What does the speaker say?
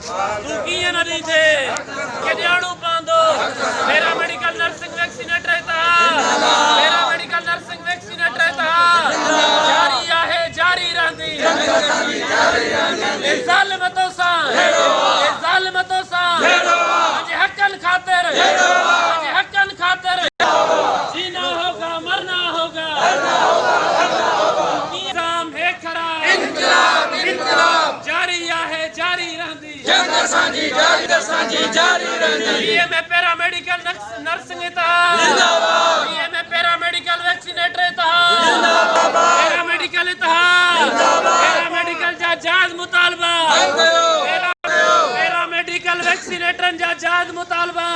तू कीअं न ॾींदे केॾियाणू पवंदो मेरा मेडिकल नर्सिंग वैक्सीनेटर मेरा मेडिकल नर्सिंग वैक्सीनेटर जारी आहे जारी रहंदी ज़ालिमतो सां अॼु हक़नि ख़ातिर जीना होगा मरना होगा निज़ाम है खराब इनकलाब जारी आहे जारी रहंदी जंग असांजी जारी रहंदी ये में पैरामेडिकल नर्सिंग जिंदाबाद ये में पैरामेडिकल वैक्सीनेटर जिंदाबाद पैरामेडिकल पैरामेडिकल जा जायज़ मुतालबा पैरामेडिकल वैक्सीनेटर जा जायज़ मुतालबा